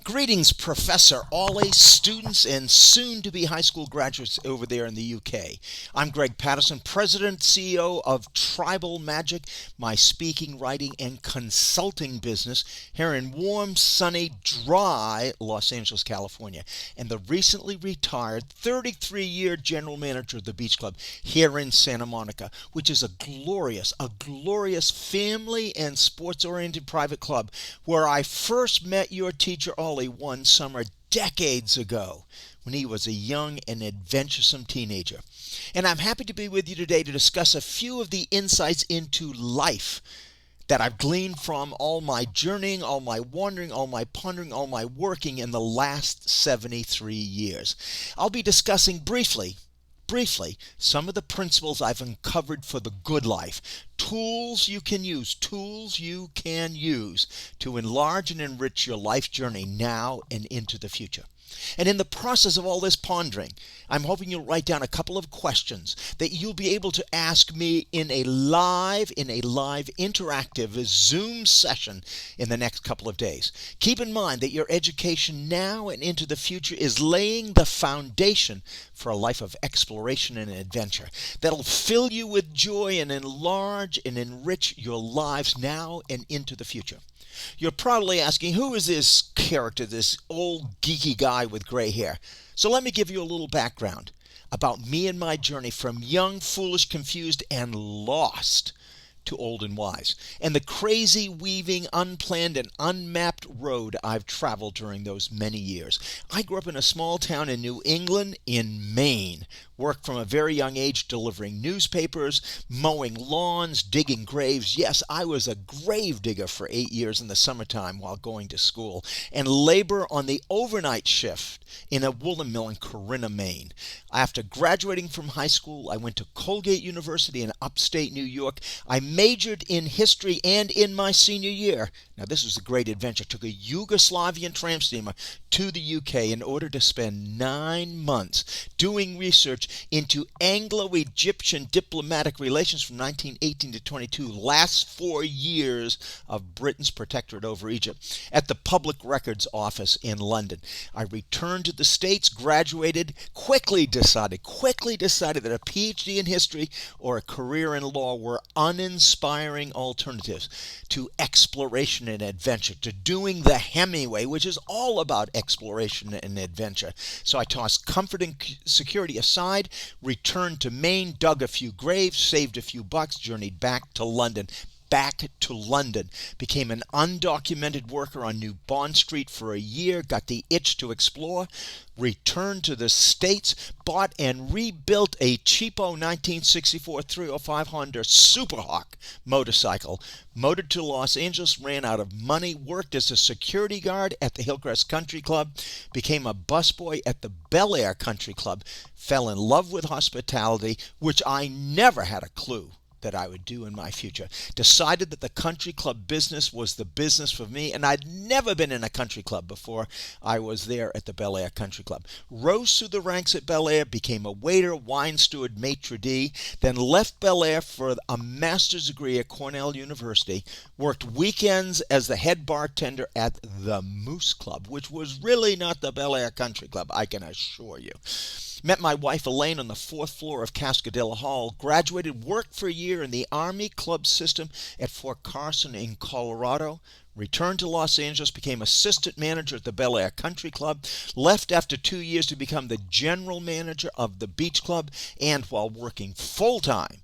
Greetings, Professor Ollie, students, and soon-to-be high school graduates over there in the UK. I'm Greg Patterson, President, CEO of Tribal Magic, my speaking, writing, and consulting business here in warm, sunny, dry Los Angeles, California, and the recently retired 33-year general manager of the Beach Club here in Santa Monica, which is a glorious family and sports-oriented private club where I first met your teacher, Ollie, one summer decades ago when he was a young and adventuresome teenager. And I'm happy to be with you today to discuss a few of the insights into life that I've gleaned from all my journeying, all my wandering, all my pondering, all my working in the last 73 years. I'll be discussing briefly, some of the principles I've uncovered for the good life. Tools you can use to enlarge and enrich your life journey now and into the future. And in the process of all this pondering, I'm hoping you'll write down a couple of questions that you'll be able to ask me in a live interactive Zoom session in the next couple of days. Keep in mind that your education now and into the future is laying the foundation for a life of exploration and adventure that'll fill you with joy and enlarge and enrich your lives now and into the future. You're probably asking, who is this character, this old geeky guy with gray hair? So let me give you a little background about me and my journey from young, foolish, confused, and lost to old and wise, and the crazy, weaving, unplanned, and unmapped road I've traveled during those many years. I grew up in a small town in New England, in Maine. Worked from a very young age delivering newspapers, mowing lawns, digging graves. Yes, I was a grave digger for 8 years in the summertime while going to school, and labor on the overnight shift in a woolen mill in Corinna, Maine. After graduating from high school, I went to Colgate University in upstate New York. I majored in history, and in my senior year, now this was a great adventure, took a Yugoslavian tramp steamer to the UK in order to spend 9 months doing research into Anglo-Egyptian diplomatic relations from 1918 to 22, last 4 years of Britain's protectorate over Egypt, at the Public Records Office in London. I returned to the States, graduated, quickly decided that a PhD in history or a career in law were uninspiring alternatives to exploration and adventure, to doing the Hemingway, which is all about exploration and adventure. So I tossed comfort and security aside, returned to Maine, dug a few graves, saved a few bucks, journeyed back to London, became an undocumented worker on New Bond Street for a year, got the itch to explore, returned to the States, bought and rebuilt a cheapo 1964 305 Honda Superhawk motorcycle, motored to Los Angeles, ran out of money, worked as a security guard at the Hillcrest Country Club, became a busboy at the Bel Air Country Club, fell in love with hospitality, which I never had a clue that I would do in my future. Decided that the country club business was the business for me, and I'd never been in a country club before I was there at the Bel Air Country Club. Rose through the ranks at Bel Air, became a waiter, wine steward, maitre d', then left Bel Air for a master's degree at Cornell University, worked weekends as the head bartender at the Moose Club, which was really not the Bel Air Country Club, I can assure you. Met my wife Elaine on the 4th floor of Cascadilla Hall, graduated, worked for a year in the Army Club system at Fort Carson in Colorado, returned to Los Angeles, became assistant manager at the Bel Air Country Club, left after 2 years to become the general manager of the Beach Club, and while working full-time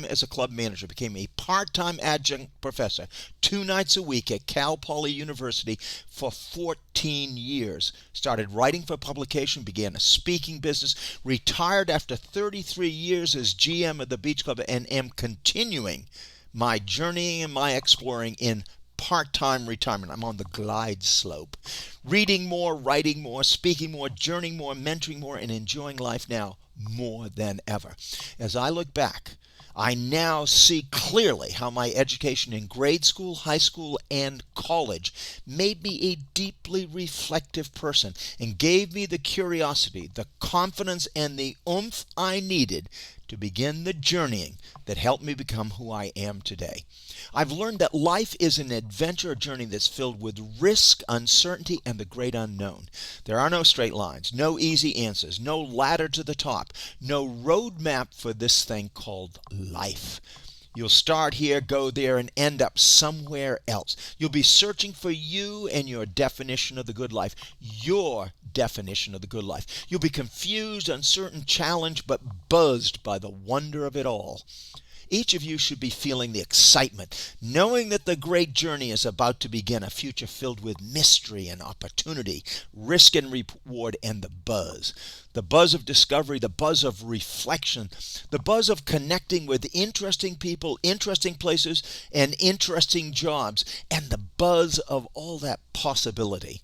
as a club manager, became a part-time adjunct professor 2 nights a week at Cal Poly University for 14 years. Started writing for publication, began a speaking business, retired after 33 years as GM of the Beach Club, and am continuing my journeying and my exploring in part-time retirement. I'm on the glide slope. Reading more, writing more, speaking more, journeying more, mentoring more, and enjoying life now more than ever. As I look back, I now see clearly how my education in grade school, high school, and college made me a deeply reflective person and gave me the curiosity, the confidence, and the oomph I needed to begin the journeying that helped me become who I am today. I've learned that life is an adventure journey that's filled with risk, uncertainty, and the great unknown. There are no straight lines, no easy answers, no ladder to the top, no roadmap for this thing called life. You'll start here, go there, and end up somewhere else. You'll be searching for you and your definition of the good life, your definition of the good life. You'll be confused, uncertain, challenged, but buzzed by the wonder of it all. Each of you should be feeling the excitement, knowing that the great journey is about to begin, a future filled with mystery and opportunity, risk and reward, and the buzz. The buzz of discovery, the buzz of reflection, the buzz of connecting with interesting people, interesting places, and interesting jobs, and the buzz of all that possibility.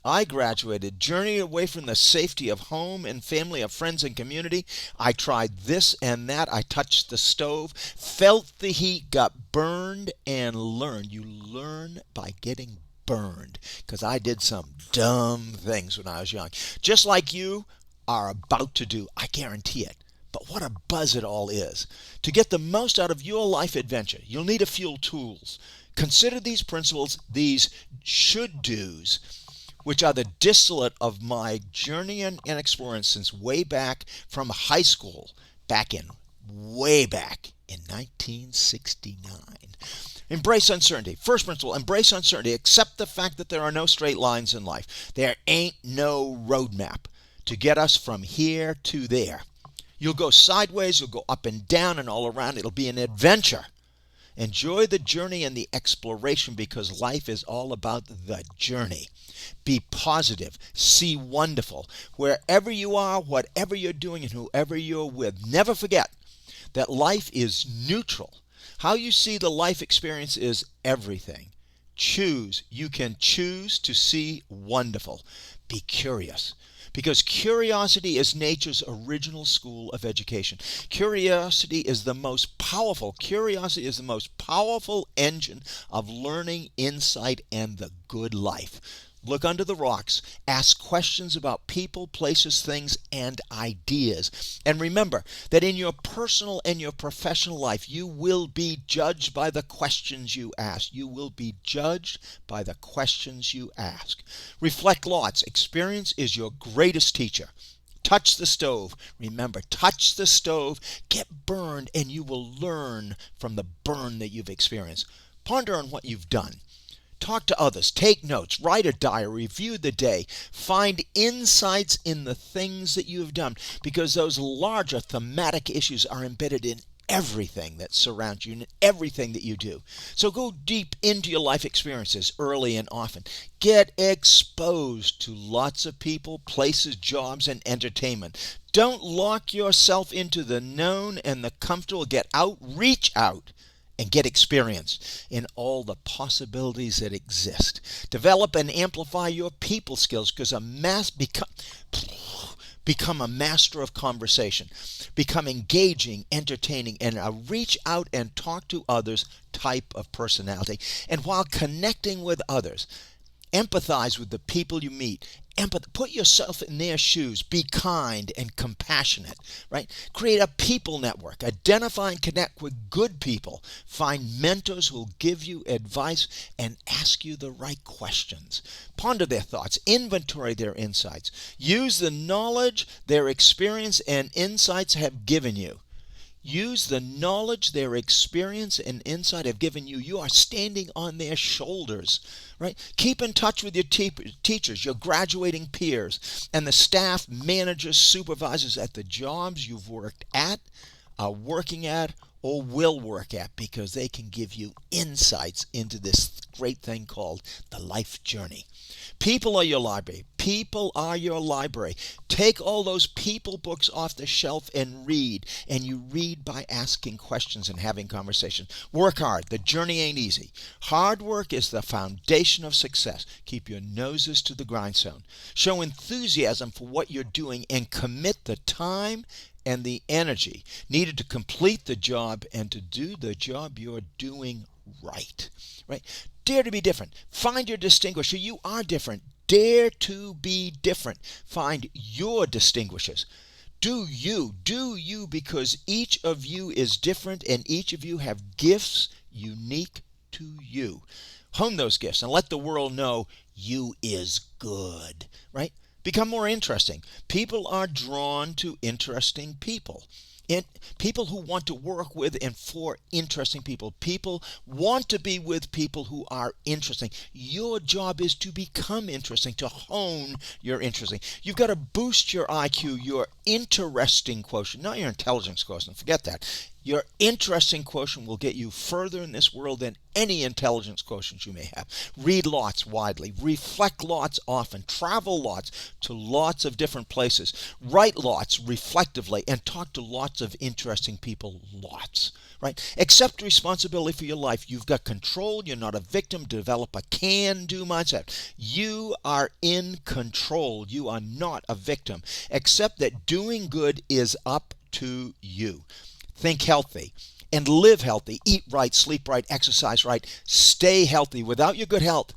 I graduated, journeyed away from the safety of home and family, of friends and community. I tried this and that. I touched the stove, felt the heat, got burned, and learned. You learn by getting burned, because I did some dumb things when I was young, just like you are about to do. I guarantee it. But what a buzz it all is. To get the most out of your life adventure, you'll need a few tools. Consider these principles, these should-dos, which are the distillate of my journey and experience since way back from high school, way back in 1969. Embrace uncertainty. First principle, embrace uncertainty. Accept the fact that there are no straight lines in life. There ain't no roadmap to get us from here to there. You'll go sideways, you'll go up and down and all around. It'll be an adventure. Enjoy the journey and the exploration, because life is all about the journey. Be positive. See wonderful. Wherever you are, whatever you're doing, and whoever you're with, never forget that life is neutral. How you see the life experience is everything. Choose. You can choose to see wonderful. Be curious. Because curiosity is nature's original school of education. Curiosity is the most powerful. Curiosity is the most powerful engine of learning, insight, and the good life. Look under the rocks. Ask questions about people, places, things, and ideas. And remember that in your personal and your professional life, you will be judged by the questions you ask. You will be judged by the questions you ask. Reflect lots. Experience is your greatest teacher. Touch the stove. Remember, touch the stove, get burned, and you will learn from the burn that you've experienced. Ponder on what you've done. Talk to others, take notes, write a diary, review the day, find insights in the things that you have done, because those larger thematic issues are embedded in everything that surrounds you and everything that you do. So go deep into your life experiences early and often. Get exposed to lots of people, places, jobs, and entertainment. Don't lock yourself into the known and the comfortable. Get out, reach out, and get experience in all the possibilities that exist. Develop and amplify your people skills, because become a master of conversation. Become engaging, entertaining, and a reach out and talk to others type of personality. And while connecting with others, empathize with the people you meet. Put yourself in their shoes. Be kind and compassionate, right? Create a people network. Identify and connect with good people. Find mentors who will give you advice and ask you the right questions. Ponder their thoughts. Inventory their insights. Use the knowledge their experience and insights have given you. Use the knowledge their experience and insight have given you. You are standing on their shoulders, right? Keep in touch with your teachers, your graduating peers, and the staff, managers, supervisors at the jobs you've worked at, are working at, or will work at, because they can give you insights into this great thing called the life journey. People are your library. People are your library. Take all those people books off the shelf and read. And you read by asking questions and having conversations. Work hard. The journey ain't easy. Hard work is the foundation of success. Keep your noses to the grindstone. Show enthusiasm for what you're doing and commit the time and the energy needed to complete the job and to do the job you're doing right. Dare to be different. Find your distinguisher. You are different. Dare to be different. Find your distinguishers. Do you, because each of you is different and each of you have gifts unique to you. Hone those gifts and let the world know you is good, right? Become more interesting. People are drawn to interesting people. And people who want to work with and for interesting people. People want to be with people who are interesting. Your job is to become interesting, to hone your interesting. You've got to boost your IQ, your interesting quotient, not your intelligence quotient. Forget that. Your interesting quotient will get you further in this world than any intelligence quotient you may have. Read lots widely, reflect lots often, travel lots to lots of different places, write lots reflectively, and talk to lots of interesting people lots. Right? Accept responsibility for your life. You've got control. You're not a victim. Develop a can-do mindset. You are in control. You are not a victim. Accept that doing good is up to you. Think healthy and live healthy. Eat right, sleep right, exercise right. Stay healthy. Without your good health,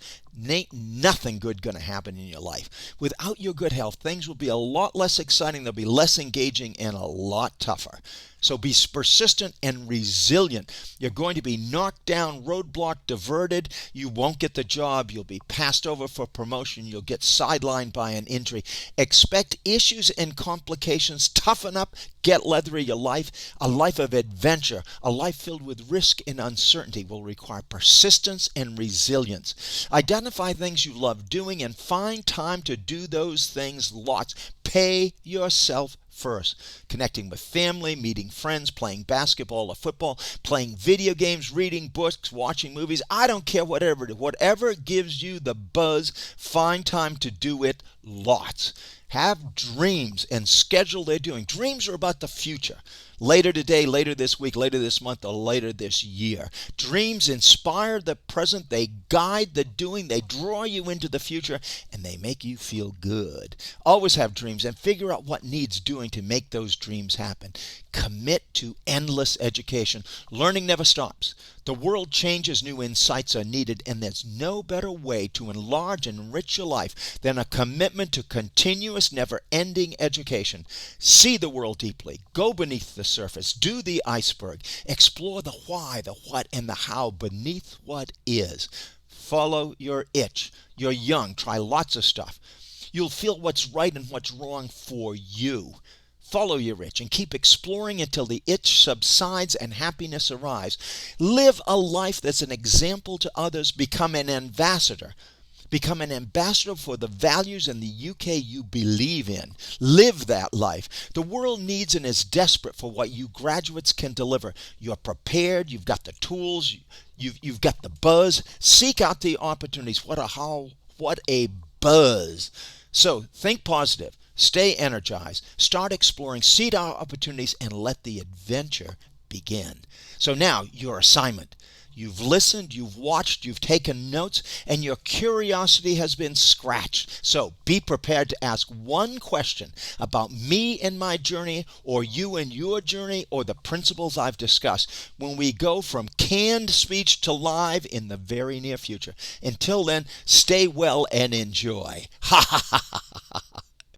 ain't nothing good going to happen in your life. Without your good health, things will be a lot less exciting. They'll be less engaging and a lot tougher. So be persistent and resilient. You're going to be knocked down, roadblocked, diverted. You won't get the job. You'll be passed over for promotion. You'll get sidelined by an injury. Expect issues and complications. Toughen up. Get leathery. Your life, a life of adventure, a life filled with risk and uncertainty, will require persistence and resilience. Identify things you love doing and find time to do those things lots. Pay yourself first. Connecting with family, meeting friends, playing basketball or football, playing video games, reading books, watching movies. I don't care, whatever it is. Whatever gives you the buzz, find time to do it lots. Have dreams and schedule their doing. Dreams are about the future. Later today, later this week, later this month, or later this year. Dreams inspire the present. They guide the doing. They draw you into the future, and they make you feel good. Always have dreams and figure out what needs doing to make those dreams happen. Commit to endless education. Learning never stops. The world changes, new insights are needed, and there's no better way to enlarge and enrich your life than a commitment to continuous, never-ending education. See the world deeply. Go beneath the surface. Do the iceberg. Explore the why, the what, and the how beneath what is. Follow your itch. You're young. Try lots of stuff. You'll feel what's right and what's wrong for you. Follow your itch and keep exploring until the itch subsides and happiness arrives. Live a life that's an example to others. Become an ambassador. Become an ambassador for the values in the UK you believe in. Live that life. The world needs and is desperate for what you graduates can deliver. You're prepared. You've got the tools. You've got the buzz. Seek out the opportunities. What a buzz. So think positive. Stay energized. Start exploring. Seek out opportunities and let the adventure begin. So now your assignment. You've listened, you've watched, you've taken notes, and your curiosity has been scratched. So be prepared to ask one question about me and my journey, or you and your journey, or the principles I've discussed when we go from canned speech to live in the very near future. Until then, stay well and enjoy. Ha ha ha ha ha.